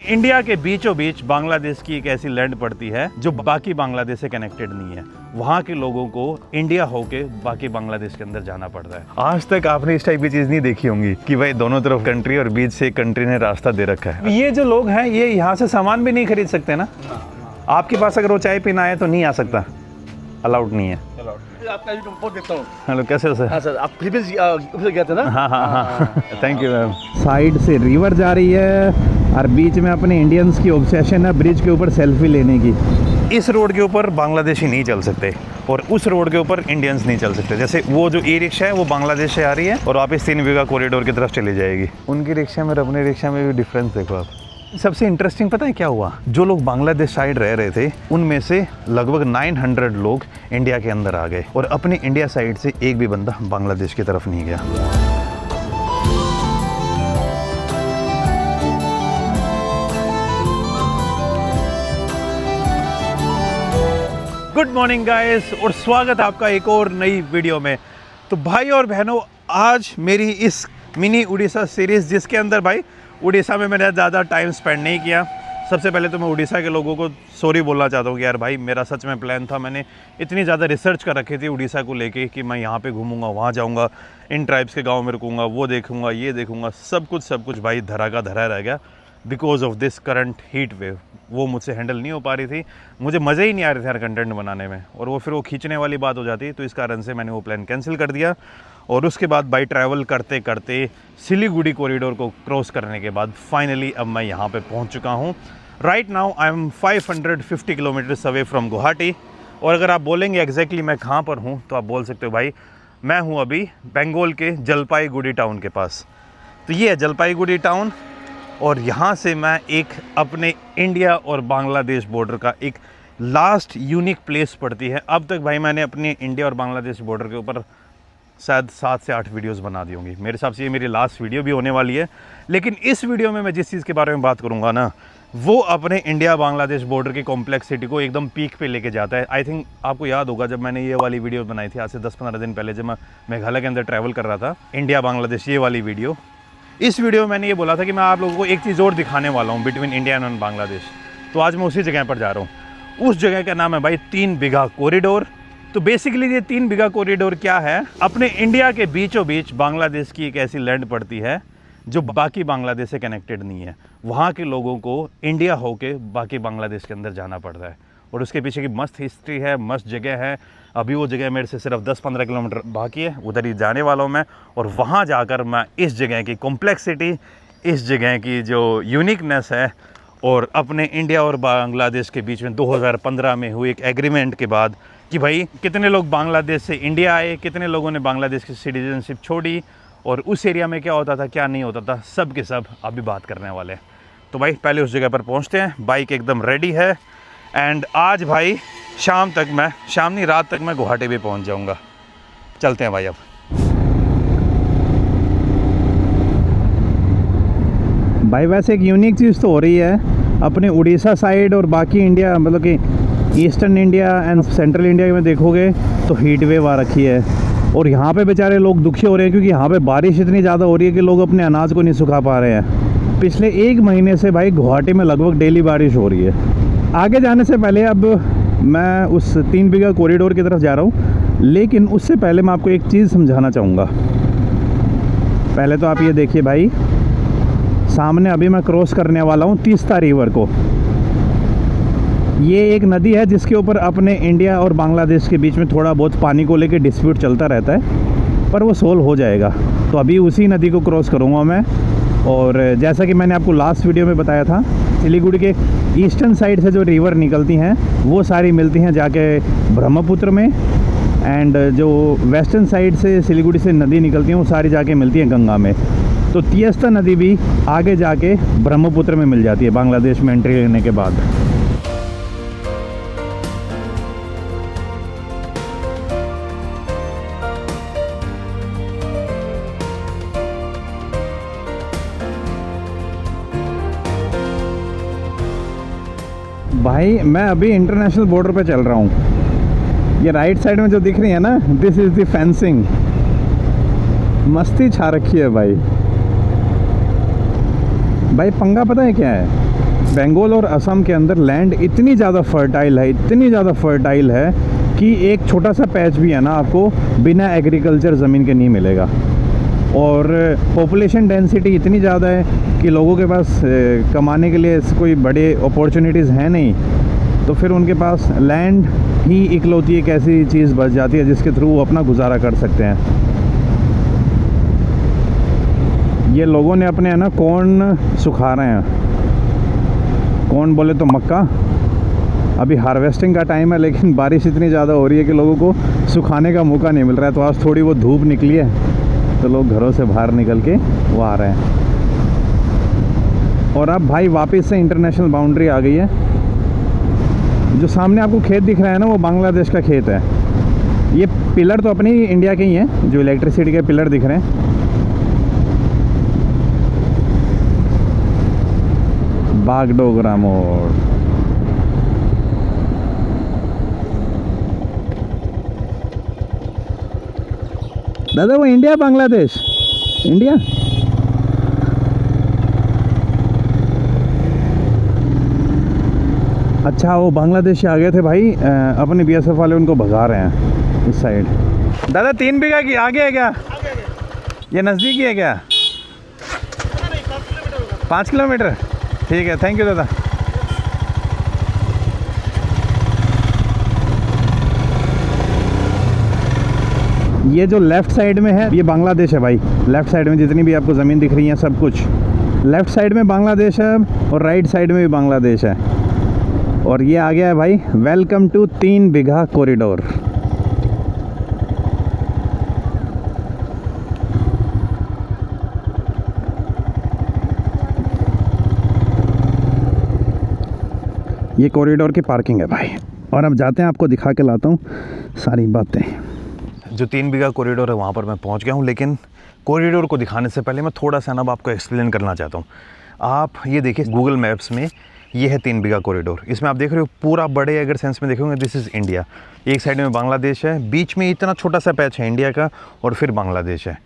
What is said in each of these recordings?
India के बीचों बीच बांग्लादेश की एक ऐसी लैंड पड़ती है जो बाकी बांग्लादेश से कनेक्टेड नहीं है। वहाँ के लोगों को इंडिया होके बाकी बांग्लादेश के अंदर जाना पड़ता है। आज तक आपने इस टाइप की चीज नहीं देखी होंगी कि भाई दोनों तरफ कंट्री और बीच से कंट्री ने रास्ता दे रखा है। ये जो लोग हैं ये यहाँ से सामान भी नहीं खरीद सकते ना। आपके पास अगर वो चाय पीना है तो नहीं आ सकता, अलाउड नहीं है। आपका रिपोर्ट देता हूँ। हेलो, कैसे हो सर? हाँ सर, आप फिलीपींस गए थे ना? हाँ हाँ हाँ, थैंक यू मैम। साइड से रिवर जा रही है और बीच में अपने इंडियंस की ऑब्सेशन है ब्रिज के ऊपर सेल्फी लेने की। इस रोड के ऊपर बांग्लादेशी नहीं चल सकते और उस रोड के ऊपर इंडियंस नहीं चल सकते। जैसे वो जो ई रिक्शा है वो बांग्लादेश से आ रही है और वापस 3 बीघा कॉरिडोर की तरफ चली जाएगी। उनकी रिक्शा में और अपने रिक्शा में भी डिफरेंस देखो आप। सबसे इंटरेस्टिंग पता है क्या हुआ? जो लोग बांग्लादेश साइड रह रहे थे उनमें से लगभग 900 लोग इंडिया के अंदर आ गए और अपने इंडिया साइड से एक भी बंदा बांग्लादेश की तरफ नहीं गया। गुड मॉर्निंग गाइस और स्वागत है आपका एक और नई वीडियो में। तो भाई और बहनों, आज मेरी इस मिनी उड़ीसा सीरीज़ जिसके अंदर भाई उड़ीसा में मैंने ज़्यादा टाइम स्पेंड नहीं किया। सबसे पहले तो मैं उड़ीसा के लोगों को सॉरी बोलना चाहता हूँ कि यार भाई मेरा सच में प्लान था, मैंने इतनी ज़्यादा रिसर्च कर रखी थी उड़ीसा को लेके कि मैं यहाँ पे घूमूंगा, वहाँ जाऊँगा, इन ट्राइब्स के गाँव में रुकूँगा, वो देखूँगा, ये देखूँगा, सब कुछ भाई धरा का धरा रह गया because of this current heat wave. वो मुझसे हैंडल नहीं हो पा रही थी, मुझे मज़े ही नहीं आ रहे थे यार कंटेंट बनाने में, और वो फिर वो खींचने वाली बात हो जाती, तो इस कारण से मैंने वो प्लान कैंसिल कर दिया। और उसके बाद बाई ट्रैवल करते करते सिलीगुड़ी कॉरिडोर को क्रॉस करने के बाद फाइनली अब मैं यहाँ पे पहुँच चुका हूँ। Right now I am 550 kilometres away from Guwahati. और अगर आप बोलेंगे एग्जैक्टली मैं कहाँ पर हूँ तो आप बोल सकते हो भाई मैं हूँ अभी बंगाल के जलपाईगुड़ी टाउन के पास। तो ये है जलपाईगुड़ी टाउन और यहाँ से मैं एक अपने इंडिया और बांग्लादेश बॉर्डर का एक लास्ट यूनिक प्लेस पड़ती है। अब तक भाई मैंने अपने इंडिया और बांग्लादेश बॉर्डर के ऊपर शायद 7 से 8 वीडियोस बना दी होंगी। मेरे हिसाब से ये मेरी लास्ट वीडियो भी होने वाली है। लेकिन इस वीडियो में मैं जिस चीज़ के बारे में बात करूँगा ना, वो अपने इंडिया बांग्लादेश बॉर्डर की कॉम्प्लेक्सिटी को एकदम पीक पे लेके जाता है। आई थिंक आपको याद होगा जब मैंने ये वाली वीडियो बनाई थी आज से 10-15 दिन पहले, जब मैं मेघालय के अंदर ट्रैवल कर रहा था, इंडिया बांग्लादेश ये वाली वीडियो। इस वीडियो में मैंने ये बोला था कि मैं आप लोगों को एक चीज़ और दिखाने वाला हूँ बिटवीन इंडिया एंड बांग्लादेश। तो आज मैं उसी जगह पर जा रहा हूँ। उस जगह का नाम है भाई 3 बीघा कॉरिडोर। तो बेसिकली ये 3 बीघा कॉरिडोर क्या है? अपने इंडिया के बीचों बीच बांग्लादेश की एक ऐसी लैंड पड़ती है जो बाकी बांग्लादेश से कनेक्टेड नहीं है। वहाँ के लोगों को इंडिया होके बाकी बांग्लादेश के अंदर जाना पड़ता है और उसके पीछे की मस्त हिस्ट्री है, मस्त जगह है। अभी वो जगह मेरे से सिर्फ 10-15 किलोमीटर बाकी है, उधर ही जाने वाला हूँ मैं। और वहाँ जाकर मैं इस जगह की कॉम्प्लेक्सिटी, इस जगह की जो यूनिकनेस है और अपने इंडिया और बांग्लादेश के बीच में 2015 में हुई एक एग्रीमेंट के बाद कि भाई कितने लोग बांग्लादेश से इंडिया आए, कितने लोगों ने बांग्लादेश की सिटीजनशिप छोड़ी और उस एरिया में क्या होता था क्या नहीं होता था, सब के सब अभी बात करने वाले हैं। तो भाई पहले उस जगह पर पहुंचते हैं। बाइक एकदम रेडी है एंड आज भाई शाम नहीं रात तक मैं गुवाहाटी भी पहुंच जाऊंगा। चलते हैं भाई। अब भाई वैसे एक यूनिक चीज़ तो हो रही है अपने उड़ीसा साइड और बाकी इंडिया, मतलब कि eastern India and central India में देखोगे तो हीट वेव आ रखी है और यहाँ पे बेचारे लोग दुखी हो रहे हैं क्योंकि यहाँ पे बारिश इतनी ज़्यादा हो रही है कि लोग अपने अनाज को नहीं सुखा पा रहे हैं। पिछले 1 महीने से भाई गुवाहाटी में लगभग डेली बारिश हो रही है। आगे जाने से पहले अब मैं उस 3 बीघा कॉरिडोर की तरफ जा रहा हूँ, लेकिन उससे पहले मैं आपको एक चीज़ समझाना चाहूँगा। पहले तो आप ये देखिए भाई, सामने अभी मैं क्रॉस करने वाला हूँ तीस्ता रिवर को। ये एक नदी है जिसके ऊपर अपने इंडिया और बांग्लादेश के बीच में थोड़ा बहुत पानी को लेकर डिस्प्यूट चलता रहता है, पर वो सोल्व हो जाएगा। तो अभी उसी नदी को क्रॉस करूँगा मैं। और जैसा कि मैंने आपको लास्ट वीडियो में बताया था, सिलीगुड़ी के ईस्टर्न साइड से जो रिवर निकलती हैं वो सारी मिलती हैं जाके ब्रह्मपुत्र में, एंड जो वेस्टर्न साइड से सिलीगुड़ी से नदी निकलती हैं वो सारी जाके मिलती हैं गंगा में। तो तीस्ता नदी भी आगे जाके ब्रह्मपुत्र में मिल जाती है बांग्लादेश में एंट्री लेने के बाद। भाई मैं अभी इंटरनेशनल बॉर्डर पे चल रहा हूँ। ये राइट साइड में जो दिख रही है ना, दिस इज़ द फेंसिंग। मस्ती छा रखी है भाई। पंगा पता है क्या है? बंगाल और असम के अंदर लैंड इतनी ज़्यादा फर्टाइल है, इतनी ज़्यादा फर्टाइल है कि एक छोटा सा पैच भी है ना आपको बिना एग्रीकल्चर ज़मीन के नहीं मिलेगा। और पॉपुलेशन डेंसिटी इतनी ज़्यादा है कि लोगों के पास कमाने के लिए कोई बड़े अपॉर्चुनिटीज़ हैं नहीं, तो फिर उनके पास लैंड ही इकलौती एक ऐसी चीज़ बच जाती है जिसके थ्रू वो अपना गुजारा कर सकते हैं। ये लोगों ने अपने है ना कॉर्न सुखा रहे हैं, कॉर्न बोले तो मक्का। अभी हार्वेस्टिंग का टाइम है लेकिन बारिश इतनी ज़्यादा हो रही है कि लोगों को सुखाने का मौका नहीं मिल रहा है। तो आज थोड़ी वो धूप निकली है तो लोग घरों से बाहर निकल के वो आ रहे हैं। और अब भाई वापस से इंटरनेशनल बाउंड्री आ गई है। जो सामने आपको खेत दिख रहा है ना वो बांग्लादेश का खेत है। ये पिलर तो अपनी इंडिया के ही हैं, जो इलेक्ट्रिसिटी के पिलर दिख रहे हैं। बागडोगरा मोड़। दादा वो इंडिया बांग्लादेश? इंडिया। अच्छा वो बांग्लादेश से आ गए थे भाई, अपने बीएसएफ वाले उनको भगा रहे हैं इस साइड। दादा 3 बीघा की आगे है क्या? ये नज़दीकी है क्या? 5 किलोमीटर। ठीक है, थैंक यू दादा। ये जो लेफ़्ट साइड में है ये बांग्लादेश है भाई। लेफ़्ट साइड में जितनी भी आपको ज़मीन दिख रही है सब कुछ लेफ़्ट साइड में बांग्लादेश है और राइट साइड में भी बांग्लादेश है। और ये आ गया है भाई वेलकम टू 3 बीघा कॉरिडोर। ये कॉरिडोर की पार्किंग है भाई। और अब जाते हैं, आपको दिखा के लाता हूँ सारी बातें। जो 3 बीघा कॉरिडोर है वहाँ पर मैं पहुँच गया हूँ, लेकिन कॉरिडोर को दिखाने से पहले मैं थोड़ा सा ना आपको एक्सप्लेन करना चाहता हूँ। आप ये देखिए गूगल मैप्स में ये है 3 बीघा कॉरिडोर। इसमें आप देख रहे हो पूरा बड़े अगर सेंस में देखोगे दिस इज़ इंडिया। एक साइड में बांग्लादेश है, बीच में इतना छोटा सा पैच है इंडिया का और फिर बांग्लादेश है।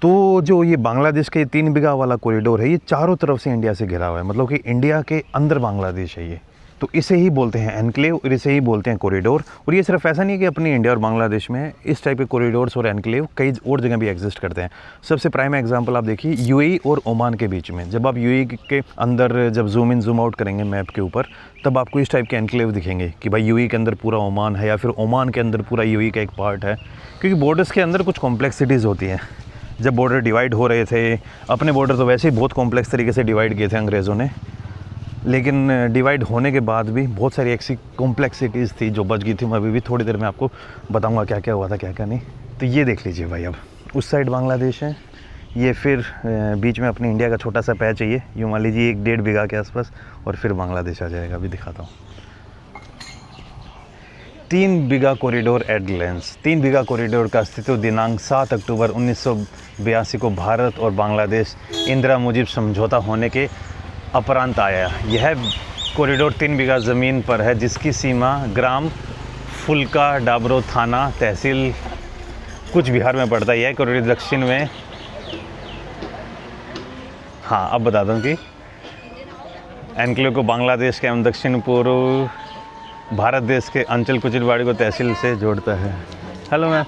तो जो ये बांग्लादेश के 3 बीघा वाला कॉरिडोर है ये चारों तरफ से इंडिया से घिरा हुआ है, मतलब कि इंडिया के अंदर बांग्लादेश है ये। तो इसे ही बोलते हैं एनक्लेव और इसे ही बोलते हैं कॉरिडोर। और ये सिर्फ ऐसा नहीं है कि अपनी इंडिया और बांग्लादेश में, इस टाइप के कॉरिडोर्स और एनक्लेव कई और जगह भी एग्जिस्ट करते हैं। सबसे प्राइम एग्जांपल आप देखिए यूएई और ओमान के बीच में। जब आप यूएई के अंदर जब जूम इन जूम आउट करेंगे मैप के ऊपर, तब आपको इस टाइप के एनक्लेव दिखेंगे कि भाई यूएई के अंदर पूरा ओमान है या फिर ओमान के अंदर पूरा यूएई का एक पार्ट है। क्योंकि बॉर्डर्स के अंदर कुछ कॉम्प्लेक्सिटीज़ होती हैं। जब बॉर्डर डिवाइड हो रहे थे, अपने बॉर्डर तो वैसे ही बहुत कॉम्प्लेक्स तरीके से डिवाइड किए थे अंग्रेज़ों ने, लेकिन डिवाइड होने के बाद भी बहुत सारी ऐसी कॉम्प्लेक्सिटीज़ थी जो बच गई थी। मैं अभी भी थोड़ी देर में आपको बताऊंगा क्या क्या हुआ था क्या क्या नहीं। तो ये देख लीजिए भाई, अब उस साइड बांग्लादेश है, ये फिर बीच में अपनी इंडिया का छोटा सा पैच है ये, यूँ मान लीजिए 1-1.5 बीघा के आसपास, और फिर बांग्लादेश आ जाएगा। अभी दिखाता हूँ 3 bigha corridor eight glens. 3 bigha corridor का अस्तित्व दिनांक 7 अक्टूबर 1982 को भारत और बांग्लादेश इंदिरा मुजिब समझौता होने के अपरांत आया। यह कॉरिडोर 3 बीघा ज़मीन पर है जिसकी सीमा ग्राम फुल्का डाबरो थाना तहसील कुछ बिहार में पड़ता है। यह कॉरिडोर दक्षिण में, हाँ अब बता दूँ कि एनक्लेव को बांग्लादेश के एवं दक्षिण पूर्व भारत देश के अंचल कुचिलवाड़ी को तहसील से जोड़ता है। हेलो मैम,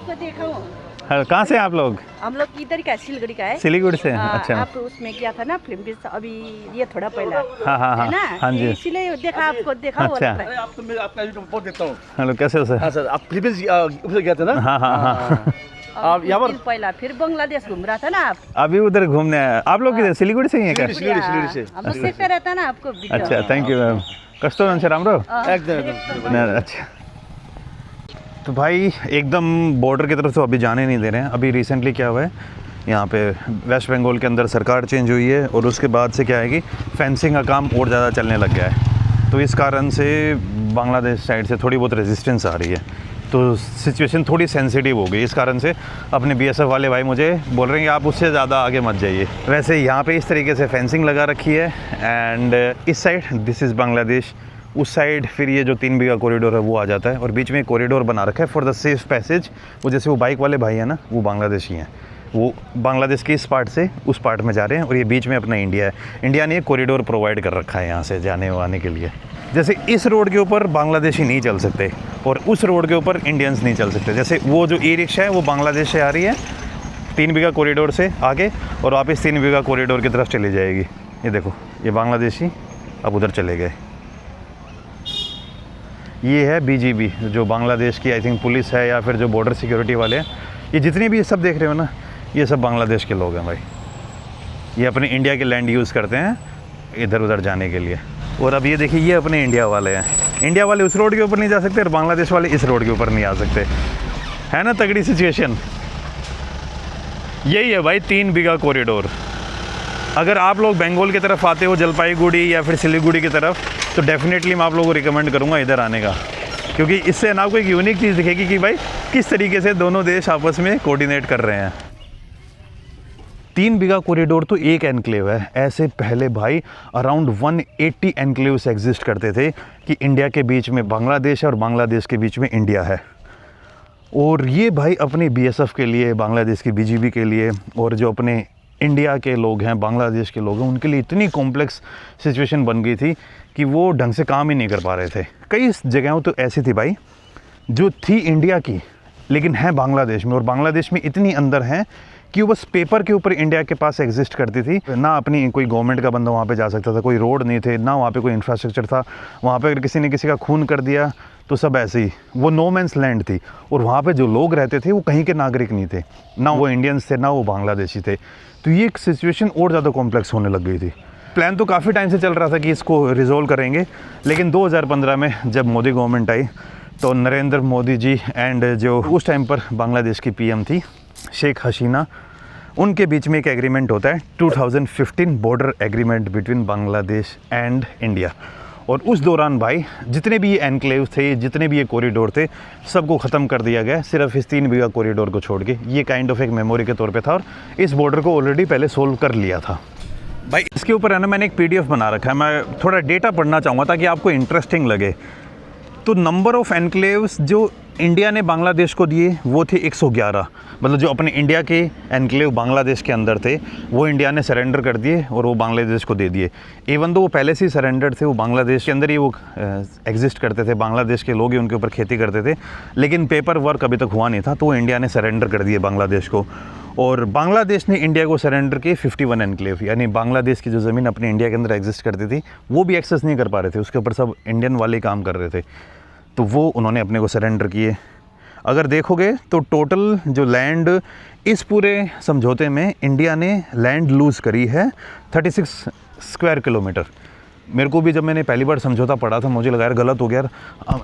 हेलो, कहाँ से आप लोग? हम लोग इधर का सिलीगुड़ी का है। सिलीगुड़ी से? अच्छा। आप उसमें क्या था ना फिल्म भी अभी ये थोड़ा पहला। हाँ हाँ हाँ, है ना? हाँ जी। इसीलिए देखा आपको, देखा वो अच्छा। लग रहा है। आप तो मैं आपका यूट्यूब पोस्ट देखता हूँ। हेलो, कैसे हो सर? हाँ सर, आप फिलीपींस उधर गए थे ना? हाँ हाँ हाँ। आप यहाँ पर कुछ दिन पहला फिर बांग्लादेश घूम रहा था ना आप। अभी उधर घूमने आए। आप लोग किधर? सिलीगुड़ी से ही हैं क्या? सिलीगुड़ी से। हम लोग देखते रहता ना आपको वीडियो। अच्छा, थैंक यू मैम। कस्तो रहन्छ राम्रो? एकदम अच्छा। तो भाई एकदम बॉर्डर की तरफ तो अभी जाने नहीं दे रहे हैं। अभी रिसेंटली क्या हुआ है, यहाँ पे वेस्ट बंगाल के अंदर सरकार चेंज हुई है और उसके बाद से क्या है कि फेंसिंग का काम और ज़्यादा चलने लग गया है। तो इस कारण से बांग्लादेश साइड से थोड़ी बहुत रेजिस्टेंस आ रही है, तो सिचुएशन थोड़ी सेंसिटिव हो गई। इस कारण से अपने बीएसएफ वाले भाई मुझे बोल रहे हैं कि आप उससे ज़्यादा आगे मत जाइए। वैसे यहाँ पे इस तरीके से फेंसिंग लगा रखी है एंड इस साइड दिस इज़ बांग्लादेश, उस साइड फिर ये जो 3 बीघा कॉरिडोर है वो आ जाता है और बीच में एक कॉरिडोर बना रखा है फॉर द सेफ पैसेज। वो जैसे वो बाइक वाले भाई हैं ना, वो बांग्लादेशी हैं, वो बांग्लादेश के इस पार्ट से उस पार्ट में जा रहे हैं और ये बीच में अपना इंडिया है। इंडिया ने एक कॉरिडोर प्रोवाइड कर रखा है यहाँ से जाने आने के लिए। जैसे इस रोड के ऊपर बांग्लादेशी नहीं चल सकते और उस रोड के ऊपर इंडियंस नहीं चल सकते। जैसे वो जो ई रिक्शा है वो बांग्लादेश से आ रही है 3 बीघा कॉरिडोर से आगे और वापस 3 बीघा कॉरिडोर की तरफ चली जाएगी। ये देखो ये बांग्लादेशी अब उधर चले गए। ये है बीजीबी जो बांग्लादेश की आई थिंक पुलिस है या फिर जो बॉर्डर सिक्योरिटी वाले हैं। ये जितने भी ये सब देख रहे हो ना ये सब बांग्लादेश के लोग हैं भाई। ये अपने इंडिया के लैंड यूज़ करते हैं इधर उधर जाने के लिए। और अब ये देखिए ये अपने इंडिया वाले हैं। इंडिया वाले उस रोड के ऊपर नहीं जा सकते और बांग्लादेश वाले इस रोड के ऊपर नहीं आ सकते। है ना तगड़ी सिचुएशन। यही है भाई 3 बीघा कॉरिडोर। अगर आप लोग बंगाल की तरफ आते हो जलपाईगुड़ी या फिर सिलीगुड़ी की तरफ तो डेफिनेटली मैं आप लोगों को रिकमेंड करूँगा इधर आने का, क्योंकि इससे ना आपको एक यूनिक चीज़ दिखेगी कि भाई किस तरीके से दोनों देश आपस में कोऑर्डिनेट कर रहे हैं। 3 बीघा कॉरिडोर तो एक एनक्लेव है। ऐसे पहले भाई अराउंड 180 एनक्लेव्स एग्जिस्ट करते थे कि इंडिया के बीच में बांग्लादेश है और बांग्लादेश के बीच में इंडिया है। और ये भाई अपने बीएसएफ के लिए, बांग्लादेश की बीजीबी के लिए और जो अपने इंडिया के लोग हैं, बांग्लादेश के लोग हैं, उनके लिए इतनी कॉम्प्लेक्स सिचुएशन बन गई थी कि वो ढंग से काम ही नहीं कर पा रहे थे। कई जगहों तो ऐसी थी भाई जो थी इंडिया की लेकिन है बांग्लादेश में, और बांग्लादेश में इतनी अंदर हैं कि वो बस पेपर के ऊपर इंडिया के पास एग्जिस्ट करती थी। ना अपनी कोई गवर्नमेंट का बंदा वहाँ पे जा सकता था, कोई रोड नहीं थे, ना वहाँ पे कोई इंफ्रास्ट्रक्चर था। वहाँ पे अगर किसी ने किसी का खून कर दिया तो सब ऐसे ही, वो नो मैंस लैंड थी। और वहाँ पे जो लोग रहते थे वो कहीं के नागरिक नहीं थे, ना वो इंडियंस थे ना वो बांग्लादेशी थे। तो ये एक सिचुएशन और ज़्यादा कॉम्प्लेक्स होने लग गई थी। प्लान तो काफ़ी टाइम से चल रहा था कि इसको रिजोल्व करेंगे, लेकिन 2015 में जब मोदी गवर्नमेंट आई तो नरेंद्र मोदी जी एंड जो उस टाइम पर बांग्लादेश की पीएम थी शेख हसीना, उनके बीच में एक एग्रीमेंट होता है 2015 border agreement between Bangladesh and India. और उस दौरान भाई जितने भी ये एनक्लेव थे, जितने भी ये कॉरिडोर थे, सबको ख़त्म कर दिया गया सिर्फ इस 3 बीघा कॉरिडोर को छोड़ के। ये काइंड ऑफ एक मेमोरी के तौर पे था और इस बॉर्डर को ऑलरेडी पहले सोल्व कर लिया था भाई। इसके ऊपर है ना मैंने एक पीडीएफ बना रखा है, मैं थोड़ा डेटा पढ़ना चाहूँगा ताकि आपको इंटरेस्टिंग लगे। तो नंबर ऑफ़ एनक्लेव्स जो इंडिया ने बांग्लादेश को दिए वो थे 111। मतलब जो अपने इंडिया के एनक्लेव बांग्लादेश के अंदर थे वो इंडिया ने सरेंडर कर दिए और वो बांग्लादेश को दे दिए। इवन तो वो पहले से ही सरेंडर थे, वो बांग्लादेश के अंदर ही वो एग्जिस्ट करते थे, बांग्लादेश के लोग ही उनके ऊपर खेती करते थे, लेकिन पेपर वर्क अभी तक हुआ नहीं था, तो वो इंडिया ने सरेंडर कर दिए बांग्लादेश को। और बांग्लादेश ने इंडिया को सरेंडर किए 51 एनक्लेव, यानी बांग्लादेश की जो ज़मीन अपनी इंडिया के अंदर एग्जिस्ट करती थी वो भी एक्सेस नहीं कर पा रहे थे, उसके ऊपर सब इंडियन वाले काम कर रहे थे, तो वो उन्होंने अपने को सरेंडर किए। अगर देखोगे तो टोटल जो लैंड इस पूरे समझौते में इंडिया ने लैंड लूज़ करी है 36 स्क्वायर किलोमीटर। मेरे को भी जब मैंने पहली बार समझौता पढ़ा था मुझे लगा यार गलत हो गया यार,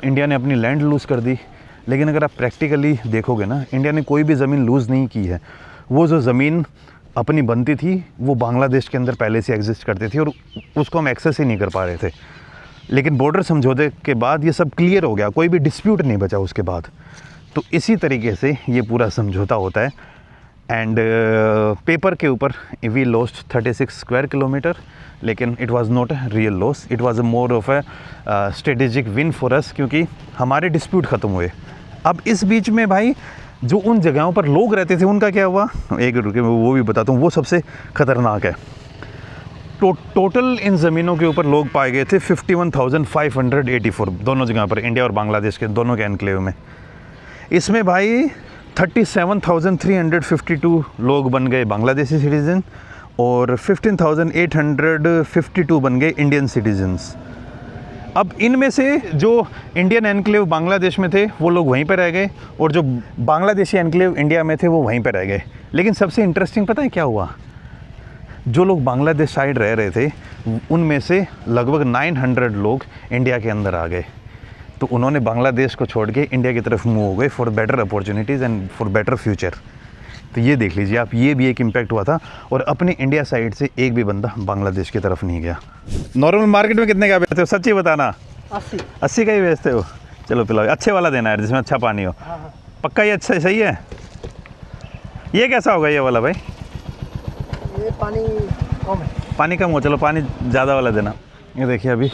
इंडिया ने अपनी लैंड लूज़ कर दी। लेकिन अगर आप प्रैक्टिकली देखोगे ना, इंडिया ने कोई भी ज़मीन लूज़ नहीं की है। वो जो ज़मीन अपनी बनती थी वो बांग्लादेश के अंदर पहले से एग्जिस्ट करती थी और उसको हम एक्सेस ही नहीं कर पा रहे थे। लेकिन बॉर्डर समझौते के बाद ये सब क्लियर हो गया, कोई भी डिस्प्यूट नहीं बचा उसके बाद। तो इसी तरीके से ये पूरा समझौता होता है। एंड पेपर के ऊपर वी लॉस्ट 36 स्क्वायर किलोमीटर, लेकिन it was not a real loss, it was a more of a strategic win for us, क्योंकि हमारे डिस्प्यूट ख़त्म हुए। अब इस बीच में भाई जो उन जगहों पर लोग रहते थे उनका क्या हुआ, एक रुके वो भी बताता हूँ, वो सबसे ख़तरनाक है। टोटल इन ज़मीनों के ऊपर लोग पाए गए थे 51,584 दोनों जगह पर, इंडिया और बांग्लादेश के दोनों के एनक्लेव में। इसमें भाई 37,352 लोग बन गए बांग्लादेशी सिटीज़न और 15,852 बन गए इंडियन सिटीजन्स। अब इनमें से जो इंडियन एनक्लेव बांग्लादेश में थे वो लोग वहीं पर रह गए और जो बांग्लादेशी एनक्लेव इंडिया में थे वो वहीं पर रह गए। लेकिन सबसे इंटरेस्टिंग पता है क्या हुआ, जो लोग बांग्लादेश साइड रह रहे थे उनमें से लगभग 900 लोग इंडिया के अंदर आ गए। तो उन्होंने बांग्लादेश को छोड़ के इंडिया की तरफ मूव हो गए for better opportunities and for better future. तो ये देख लीजिए आप, ये भी एक इम्पैक्ट हुआ था और अपने इंडिया साइड से एक भी बंदा बांग्लादेश की तरफ नहीं गया। नॉर्मल मार्केट में कितने का बेचते हो, सच्ची बताना? 80 का ही बेचते हो? चलो पिलाओ, अच्छे वाला देना है जिसमें अच्छा पानी हो। पक्का ये अच्छा सही है? ये कैसा होगा ये वाला भाई? ये पानी कम है। पानी कम हो, चलो पानी ज़्यादा वाला देना। ये देखिए अभी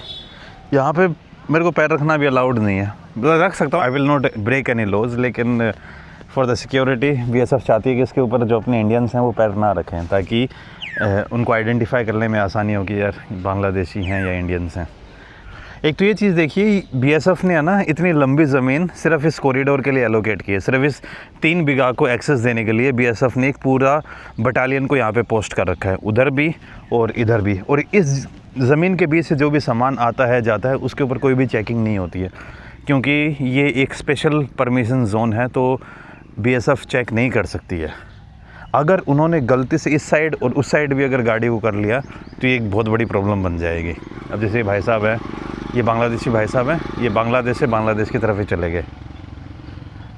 यहाँ पे मेरे को पैर रखना भी अलाउड नहीं है, रख सकता हूँ, I will not break any laws, लेकिन फॉर द सिक्योरिटी BSF चाहती है कि इसके ऊपर जो अपने इंडियंस हैं वो पैर ना रखें, ताकि उनको आइडेंटिफाई करने में आसानी हो कि यार बांग्लादेशी हैं या इंडियंस हैं। एक तो ये चीज़ देखिए, BSF ने है ना इतनी लंबी ज़मीन सिर्फ इस कॉरिडोर के लिए एलोकेट की है। सिर्फ इस 3 बीघा को एक्सेस देने के लिए BSF ने एक पूरा बटालियन को यहाँ पे पोस्ट कर रखा है, उधर भी और इधर भी। और इस ज़मीन के बीच से जो भी सामान आता है जाता है उसके ऊपर कोई भी चेकिंग नहीं होती है, क्योंकि ये एक स्पेशल परमिशन जोन है, तो BSF चेक नहीं कर सकती है। अगर उन्होंने गलती से इस साइड और उस साइड भी अगर गाड़ी को कर लिया तो ये एक बहुत बड़ी प्रॉब्लम बन जाएगी। अब जैसे भाई साहब हैं, ये बांग्लादेशी भाई साहब हैं, ये बांग्लादेश से बांग्लादेश की तरफ ही चले गए।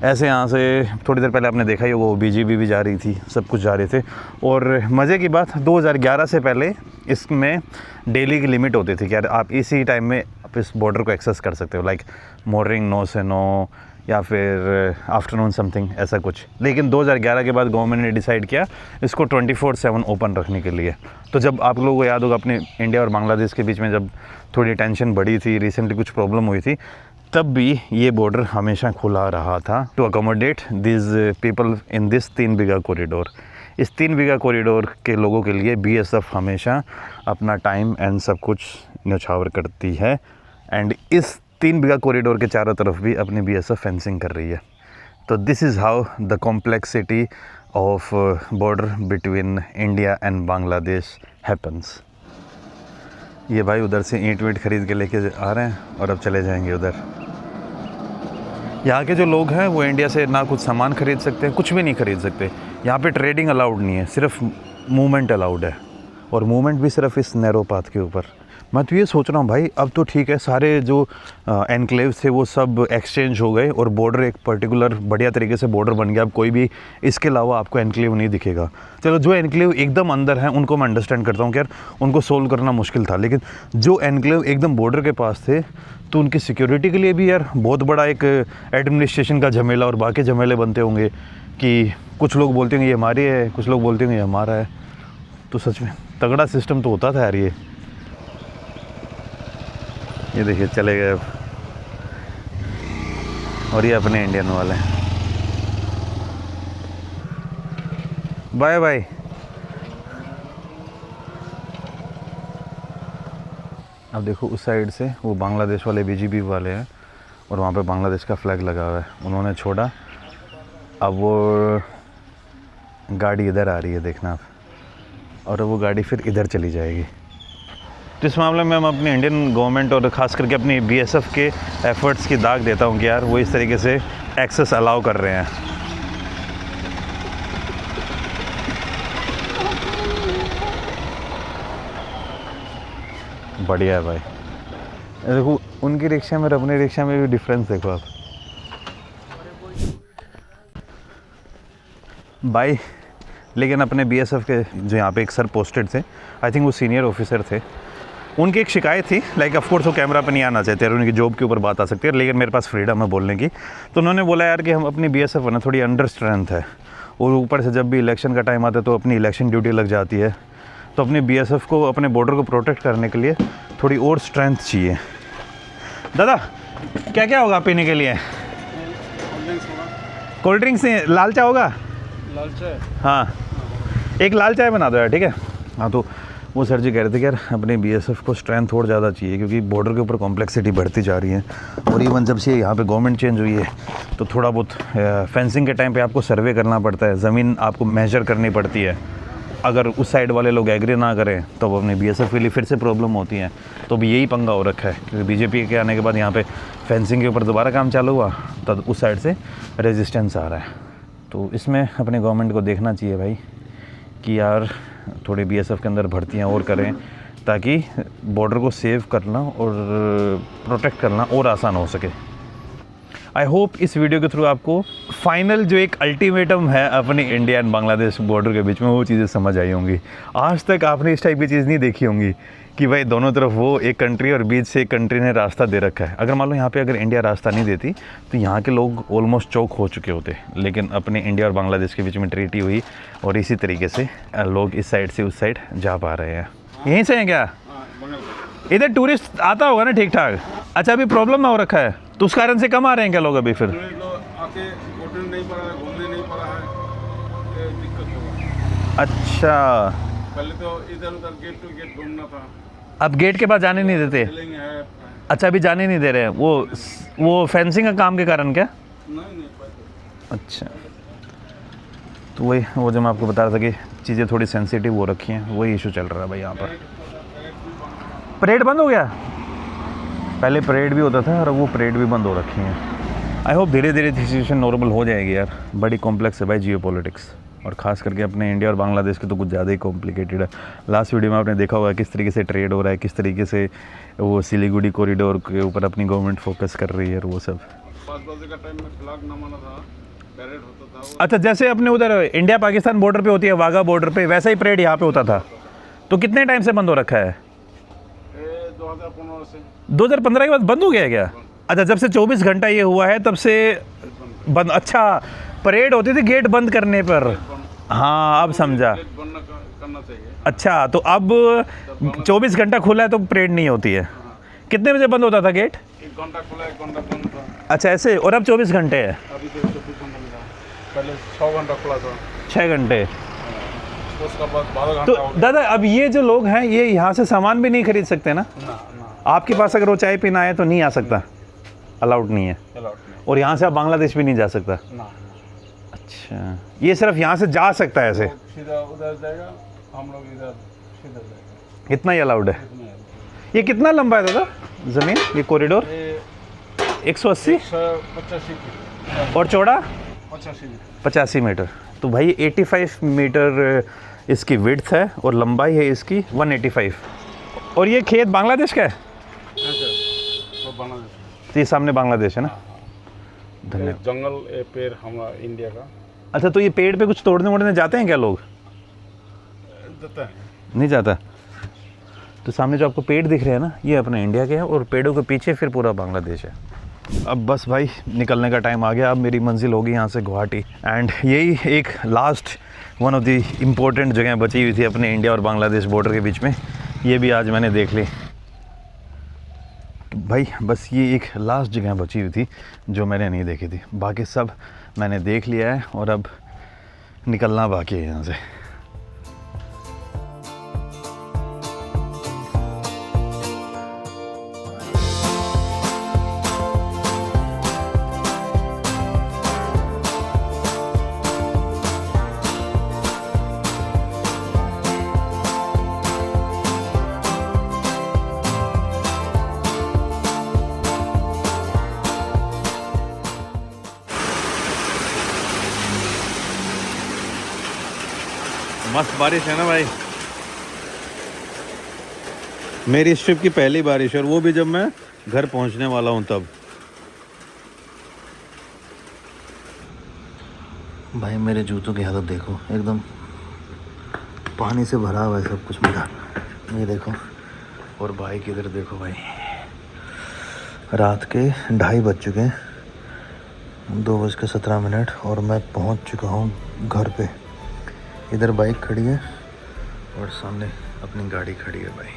ऐसे यहाँ से थोड़ी देर पहले आपने देखा ही वो BGB भी जा रही थी, सब कुछ जा रहे थे। और मज़े की बात 2011 से पहले इसमें डेली की लिमिट होती थी कि यार आप इसी टाइम में आप इस बॉर्डर को एक्सेस कर सकते हो, लाइक मॉर्निंग 9 से 9 या फिर आफ्टरनून समथिंग ऐसा कुछ। लेकिन 2011 के बाद गवर्नमेंट ने डिसाइड किया इसको 24/7 ओपन रखने के लिए। तो जब आप लोगों को याद होगा अपने इंडिया और बांग्लादेश के बीच में जब थोड़ी टेंशन बढ़ी थी, रिसेंटली कुछ प्रॉब्लम हुई थी, तब भी ये बॉर्डर हमेशा खुला रहा था to accommodate this people in this 3 bigha corridor. इस 3 बीघा कॉरिडोर के लोगों के लिए BSF हमेशा अपना टाइम एंड सब कुछ न्यौछावर करती है। एंड इस 3 बीघा कॉरिडोर के चारों तरफ भी अपनी BSF फेंसिंग कर रही है। तो this is how the complexity of border between India and Bangladesh happens. ये भाई उधर से ईंट वींट खरीद के लेके आ रहे हैं और अब चले जाएंगे उधर। यहाँ के जो लोग हैं वो इंडिया से ना कुछ सामान खरीद सकते हैं, कुछ भी नहीं खरीद सकते। यहाँ पे ट्रेडिंग अलाउड नहीं है, सिर्फ मूवमेंट अलाउड है, और मूवमेंट भी सिर्फ इस नैरो पाथ के ऊपर। मैं तो ये सोच रहा हूँ भाई, अब तो ठीक है, सारे जो एनक्लेव्स थे वो सब एक्सचेंज हो गए और बॉर्डर एक पर्टिकुलर बढ़िया तरीके से बॉर्डर बन गया। अब कोई भी इसके अलावा आपको एनक्लेव नहीं दिखेगा। चलो जो एनक्लेव एकदम अंदर है उनको मैं अंडरस्टैंड करता हूँ कि यार उनको सोल्व करना मुश्किल था, लेकिन जो एनक्लेव एकदम बॉर्डर के पास थे तो उनकी सिक्योरिटी के लिए भी यार बहुत बड़ा एक एडमिनिस्ट्रेशन का झमेला और बाकी झमेले बनते होंगे कि कुछ लोग बोलते होंगे ये हमारी है, कुछ लोग बोलते होंगे ये हमारा है। तो सच में तगड़ा सिस्टम तो होता था यार ये देखिए चले गए अब, और ये अपने इंडियन वाले हैं। Bye bye. अब देखो उस साइड से वो बांग्लादेश वाले BGB वाले हैं और वहाँ पे बांग्लादेश का फ्लैग लगा हुआ है, उन्होंने छोड़ा। अब वो गाड़ी इधर आ रही है देखना आप, और वो गाड़ी फिर इधर चली जाएगी। तो इस मामले में हम अपनी इंडियन गवर्नमेंट और ख़ास करके अपनी BSF के एफ़र्ट्स की दाग देता हूँ कि यार वो इस तरीके से एक्सेस अलाउ कर रहे हैं। बढ़िया है भाई। देखो उनकी रिक्शा में और अपनी रिक्शा में भी डिफरेंस देखो आप। भाई लेकिन अपने BSF के जो यहाँ पे एक सर पोस्टेड थे, आई थिंक वो सीनियर ऑफिसर थे, उनकी एक शिकायत थी, लाइक ऑफ कोर्स वो कैमरा पे नहीं आना चाहते और उनकी जॉब के ऊपर बात आ सकती है, लेकिन मेरे पास फ्रीडम है बोलने की। तो उन्होंने बोला यार कि हम अपनी BSF ना थोड़ी अंडर स्ट्रेंथ है, और ऊपर से जब भी इलेक्शन का टाइम आता है तो अपनी इलेक्शन ड्यूटी लग जाती है, तो अपनी BSF को अपने बॉर्डर को प्रोटेक्ट करने के लिए थोड़ी और स्ट्रेंथ चाहिए। दादा क्या क्या होगा पीने के लिए? कोल्ड ड्रिंक्स लाल चाय होगा? लाल चाय, हाँ एक लाल चाय बना दो यार, ठीक है। हाँ तो वो सर जी कह रहे थे कि यार अपने BSF को स्ट्रेंथ और ज़्यादा चाहिए, क्योंकि बॉर्डर के ऊपर कॉम्प्लेक्सिटी बढ़ती जा रही है। और इवन जब से यहाँ पे गवर्नमेंट चेंज हुई है तो थोड़ा बहुत फेंसिंग के टाइम पे आपको सर्वे करना पड़ता है, ज़मीन आपको मेजर करनी पड़ती है। अगर उस साइड वाले लोग एग्री ना करें तो अपने BSF के लिए फिर से प्रॉब्लम होती है। तो भी यही पंगा हो रखा है, क्योंकि BJP के आने के बाद यहाँ पे फेंसिंग के ऊपर दोबारा काम चालू हुआ, तब उस साइड से रेजिस्टेंस आ रहा है। तो इसमें अपने गवर्नमेंट को देखना चाहिए भाई कि यार थोड़े BSF के अंदर भर्तियाँ और करें, ताकि बॉर्डर को सेव करना और प्रोटेक्ट करना और आसान हो सके। आई होप इस वीडियो के थ्रू आपको फाइनल जो एक अल्टीमेटम है अपनी इंडिया एंड बांग्लादेश बॉर्डर के बीच में, वो चीज़ें समझ आई होंगी। आज तक आपने इस टाइप की चीज़ नहीं देखी होंगी कि भाई दोनों तरफ वो एक कंट्री और बीच से एक कंट्री ने रास्ता दे रखा है। अगर मान लो यहाँ पे अगर इंडिया रास्ता नहीं देती तो यहाँ के लोग ऑलमोस्ट चौक हो चुके होते, लेकिन अपने इंडिया और बांग्लादेश के बीच में ट्रीटी हुई और इसी तरीके से लोग इस साइड से उस साइड जा पा रहे हैं। यहीं से हैं क्या? इधर टूरिस्ट आता होगा ना ठीक ठाक? अच्छा अभी प्रॉब्लम ना हो रखा है तो उस कारण से कम आ रहे हैं क्या लोग अभी? फिर आके होटल नहीं पड़ा, घूमने अच्छा, पहले तो इधर उधर गेट टू गेट घूमना था। अब गेट के पास जाने नहीं देते? बिल्डिंग है। अच्छा, अभी जाने नहीं दे रहे हैं। वो फेंसिंग का काम के कारण क्या? नहीं पैसे। अच्छा, तो वही वो जो मैं आपको बता रहा था कि चीज़ें थोड़ी सेंसिटिव हो रखी हैं, वही इशू चल रहा है भाई यहाँ पर। परेड बंद हो गया? पहले परेड भी होता था और वो परेड भी बंद हो रखी हैं। आई होप धीरे धीरे सिचुएशन नॉर्मल हो जाएगी यार। बड़ी कॉम्प्लेक्स है भाई जियो पॉलिटिक्स, और ख़ास करके अपने इंडिया और बांग्लादेश के तो कुछ ज़्यादा ही कॉम्प्लिकेटेड है। लास्ट वीडियो में आपने देखा होगा किस तरीके से ट्रेड हो रहा है, किस तरीके से वो सिलीगुड़ी कॉरिडोर के ऊपर अपनी गवर्नमेंट फोकस कर रही है और वो सब। 5 बजे का टाइम में फ्लैग नमाना था, परेड होता था। अच्छा, जैसे अपने उधर इंडिया पाकिस्तान बॉर्डर पे होती है, वाघा बॉर्डर पे, वैसा ही परेड यहाँ पे होता था। तो कितने टाइम से बंद हो रखा है? 2015 से। 2015 के बाद बंद हो गया है क्या? अच्छा, जब से 24 घंटा ये हुआ है तब से बंद। अच्छा, परेड होती थी गेट बंद करने पर। हाँ, अब समझा। गेट बंद करना चाहिए। अच्छा, तो अब 24 घंटा खुला है तो परेड नहीं होती है। कितने बजे बंद होता था गेट? 1 घंटा खुला, 1 घंटा बंद था। अच्छा, ऐसे। और अब 24 घंटे है? अभी तो 24 घंटा मिला। पहले 6 घंटा खुला था, 6 घंटे। उसका बाद 12 तो घंटा हो गया। दादा, अब ये जो लोग हैं ये यहाँ से सामान भी नहीं खरीद सकते ना? ना आपके पास अगर वो चाय पीना है तो नहीं आ सकता, अलाउड नहीं है। अलाउड नहीं। और यहाँ से आप बांग्लादेश भी नहीं जा सकता? ना। अच्छा, ये सिर्फ यहाँ से जा सकता है ऐसे? वो सीधा उधर जाएगा, हम लोग इधर सीधा जाएगा। इतना ही अलाउड है? इतना है। ये कितना लंबा है दादा ज़मीन, ये कॉरिडोर? ये 180 185 फीट और चौड़ा 85 फीट। 85 मीटर। तो भाई 85 मीटर इसकी विड्थ है और लंबाई है इसकी 185। और ये खेत बांग्लादेश का है? तो बांग्लादेश। तो ये सामने बांग्लादेश है ना? धन्यवाद। जंगल ये पेड़ हमारा इंडिया का अच्छा, तो ये पेड़ पे कुछ तोड़ने वोड़ने जाते हैं क्या लोग? देता है। नहीं जाता? तो सामने जो आपको पेड़ दिख रहे हैं ना, ये अपने इंडिया के हैं और पेड़ों के पीछे फिर पूरा बांग्लादेश है। अब बस भाई निकलने का टाइम आ गया। अब मेरी मंजिल होगी यहाँ से गुवाहाटी। एंड यही एक last one of the important जगह बची हुई थी अपने इंडिया और बांग्लादेश बॉर्डर के बीच में। ये भी आज मैंने देख ली भाई। बस ये एक लास्ट जगह बची हुई थी जो मैंने नहीं देखी थी, बाकी सब मैंने देख लिया है और अब निकलना बाकी है यहाँ से। मस्त बारिश है ना भाई। मेरी इस ट्रिप की पहली बारिश, और वो भी जब मैं घर पहुंचने वाला हूं तब। भाई मेरे जूतों की हालत देखो, एकदम पानी से भरा हुआ है सब कुछ मेरा। ये देखो, और बाइक इधर देखो भाई। रात के 2:30 बज चुके हैं, 2:17 और मैं पहुंच चुका हूं घर पे। इधर बाइक खड़ी है और सामने अपनी गाड़ी खड़ी है भाई।